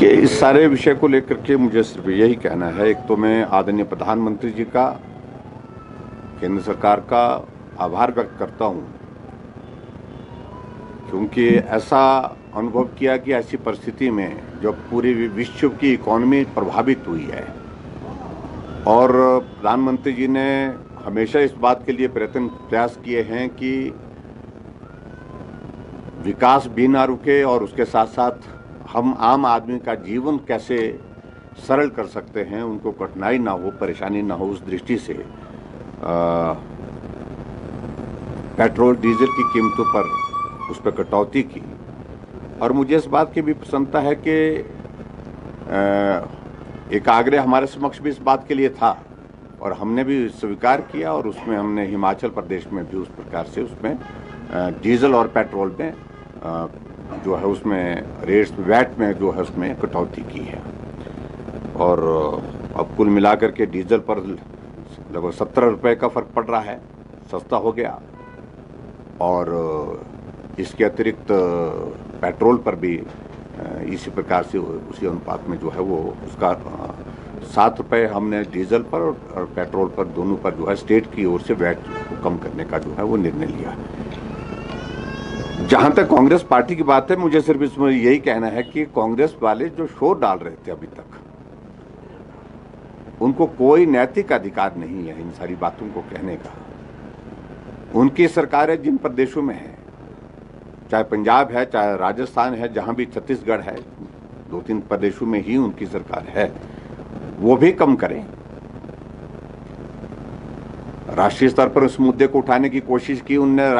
कि इस सारे विषय को लेकर के मुझे सिर्फ यही कहना है। एक तो मैं आदरणीय प्रधानमंत्री जी का, केंद्र सरकार का आभार व्यक्त करता हूं, क्योंकि ऐसा अनुभव किया कि ऐसी परिस्थिति में जब पूरे विश्व की इकोनॉमी प्रभावित हुई है और प्रधानमंत्री जी ने हमेशा इस बात के लिए प्रयास किए हैं कि विकास भी ना रुके और उसके साथ साथ हम आम आदमी का जीवन कैसे सरल कर सकते हैं, उनको कठिनाई ना हो, परेशानी ना हो, उस दृष्टि से पेट्रोल डीजल की कीमतों पर उस पर कटौती की। और मुझे इस बात की भी प्रसन्नता है कि एक आग्रह हमारे समक्ष भी इस बात के लिए था और हमने भी स्वीकार किया और उसमें हमने हिमाचल प्रदेश में भी उस प्रकार से उसमें डीजल और पेट्रोल में जो है उसमें रेट्स वैट में जो है उसमें कटौती की है। और अब कुल मिलाकर के डीजल पर लगभग 17 रुपये का फर्क पड़ रहा है, सस्ता हो गया। और इसके अतिरिक्त पेट्रोल पर भी इसी प्रकार से उसी अनुपात में जो है वो उसका 7 रुपये हमने डीजल पर और पेट्रोल पर दोनों पर जो है स्टेट की ओर से वैट को कम करने का जो है वो निर्णय लिया। जहां तक कांग्रेस पार्टी की बात है, मुझे सिर्फ इसमें यही कहना है कि कांग्रेस वाले जो शोर डाल रहे थे अभी तक, उनको कोई नैतिक अधिकार नहीं है इन सारी बातों को कहने का। उनकी सरकार है जिन प्रदेशों में है, चाहे पंजाब है, चाहे राजस्थान है, जहां भी छत्तीसगढ़ है, 2-3 प्रदेशों में ही उनकी सरकार है, वो भी कम करें। राष्ट्रीय स्तर पर उस मुद्दे को उठाने की कोशिश की उनने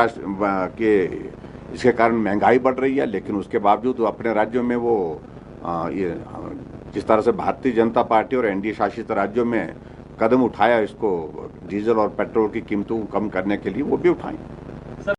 कि इसके कारण महंगाई बढ़ रही है, लेकिन उसके बावजूद वो अपने राज्यों में वो ये जिस तरह से भारतीय जनता पार्टी और एनडीए शासित राज्यों में कदम उठाया इसको डीजल और पेट्रोल की कीमतों को कम करने के लिए, वो भी उठाएं।